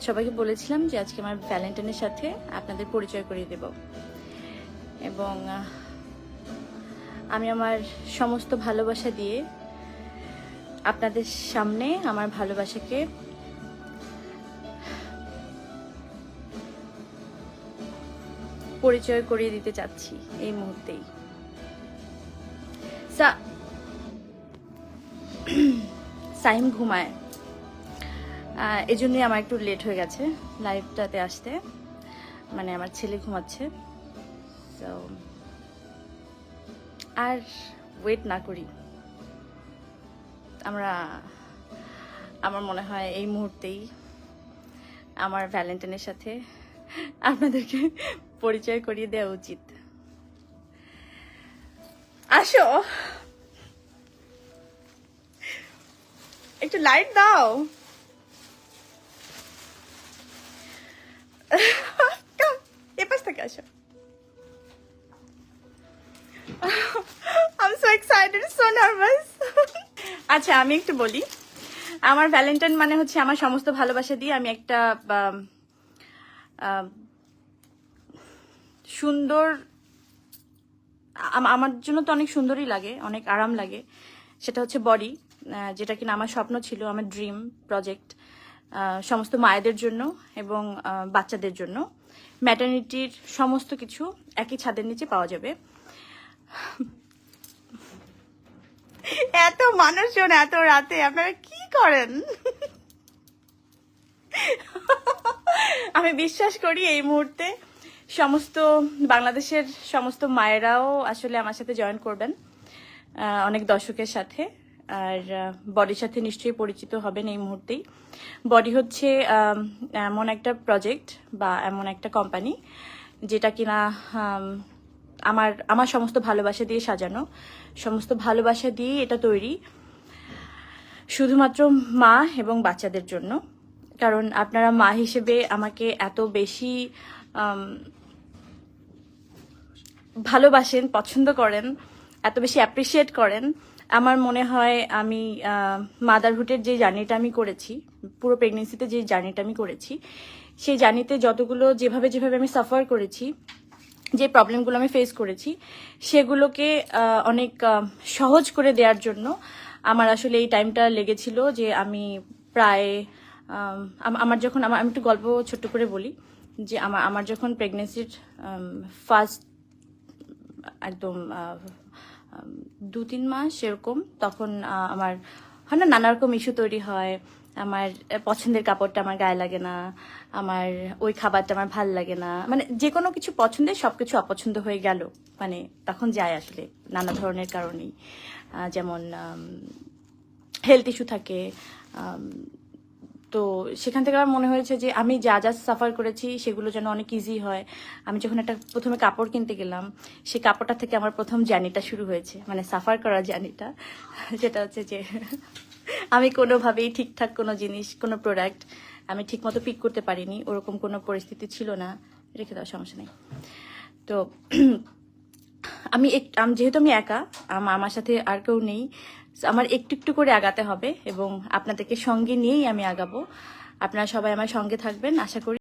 সবাইকে বলেছিলাম যে আজকে আমার ভ্যালেন্টাইনের সাথে আপনাদের পরিচয় করিয়ে দেব, এবং আমি আমার সমস্ত ভালোবাসা দিয়ে আপনাদের সামনে আমার ভালোবাসাকে পরিচয় করিয়ে দিতে চাচ্ছি এই মুহূর্তেই। সাইম ঘুমায়, এজন্যই আমার একটু লেট হয়ে গেছে লাইভটাতে আসতে, মানে আমার ছেলে ঘুমাচ্ছে। তো আর ওয়েট না করি, আমার মনে হয় এই মুহূর্তেই আমার ভ্যালেন্টাইনের সাথে আপনাদেরকে পরিচয় করিয়ে দেওয়া উচিত। আসো, একটু লাইট দাও। এ পাশ থেকে আসো। I'm so excited, so nervous. আচ্ছা, আমি একটু বলি, আমার ভ্যালেন্টাইন মানে হচ্ছে আমার সমস্ত ভালোবাসা দিয়ে আমি একটা সুন্দর, আমার জন্য তো অনেক সুন্দরই লাগে, অনেক আরাম লাগে। সেটা হচ্ছে বডি, যেটা কিনা আমার স্বপ্ন ছিল, আমার ড্রিম প্রজেক্ট, সমস্ত মায়েদের জন্য এবং বাচ্চাদের জন্য। ম্যাটারনিটির সমস্ত কিছু একই ছাদের নিচে পাওয়া যাবে। এত মানুষজন এত রাতে আপনারা কি করেন? আমি বিশ্বাস করি এই মুহূর্তে সমস্ত বাংলাদেশের সমস্ত মায়েরাও আসলে আমার সাথে জয়েন করবেন, অনেক দর্শকের সাথে। আর বডির সাথে নিশ্চয়ই পরিচিত হবেন এই মুহূর্তেই। বডি হচ্ছে এমন একটা প্রজেক্ট বা এমন একটা কোম্পানি যেটা কিনা আমার সমস্ত ভালোবাসা দিয়ে সাজানো, সমস্ত ভালোবাসা দিয়ে এটা তৈরি, শুধুমাত্র মা এবং বাচ্চাদের জন্য। কারণ আপনারা মা হিসেবে আমাকে এত বেশি ভালোবাসেন, পছন্দ করেন, এত বেশি অ্যাপ্রিসিয়েট করেন। আমার মনে হয় আমি মাদারহুডের যে জার্নিটা আমি করেছি, পুরো প্রেগনেন্সিতে যে জার্নিটা আমি করেছি, সেই জার্নিতে যতগুলো যেভাবে আমি সাফার করেছি, যে প্রবলেমগুলো আমি ফেস করেছি, সেগুলোকে অনেক সহজ করে দেওয়ার জন্য আমার আসলে এই টাইমটা লেগেছিল। যে আমি প্রায় আমার যখন আমি একটু গল্প ছোট্ট করে বলি, যে আমার যখন প্রেগনেন্সির ফার্স্ট একদম 2-3 মাস এরকম, তখন আমার হয় না নানা রকম ইস্যু তৈরি হয়। আমার পছন্দের কাপড়টা আমার গায়ে লাগে না, আমার ওই খাবারটা আমার ভাল লাগে না, মানে যে কোনো কিছু পছন্দের সবকিছু অপছন্দ হয়ে গেল, মানে তখন যায় আসলে নানা ধরনের কারণেই। যেমন হেলথ ইস্যু থাকে। তো সেখান থেকে আমার মনে হয়েছে যে আমি যা সাফার করেছি সেগুলো যেন অনেক ইজি হয়। আমি যখন প্রথমে কাপড় কিনতে গেলাম, সেই কাপড়টা থেকে আমার প্রথম জার্নিটা শুরু হয়েছে, মানে সাফার করার জার্নিটা। যেটা হচ্ছে যে আমি কোনোভাবেই ঠিকঠাক কোনো জিনিস, কোনো প্রোডাক্ট আমি ঠিকমতো পিক করতে পারিনি, ওরকম কোনো পরিস্থিতি ছিল না। রেখে দেওয়ার সমস্যা নেই। তো যেহেতু আমি একা, আমার সাথে আর কেউ নেই, আমার একটু একটু করে আগাতে হবে এবং আপনাদেরকে সঙ্গে নিয়েই আমি আগাবো। আপনারা সবাই আমার সঙ্গে থাকবেন আশা করি।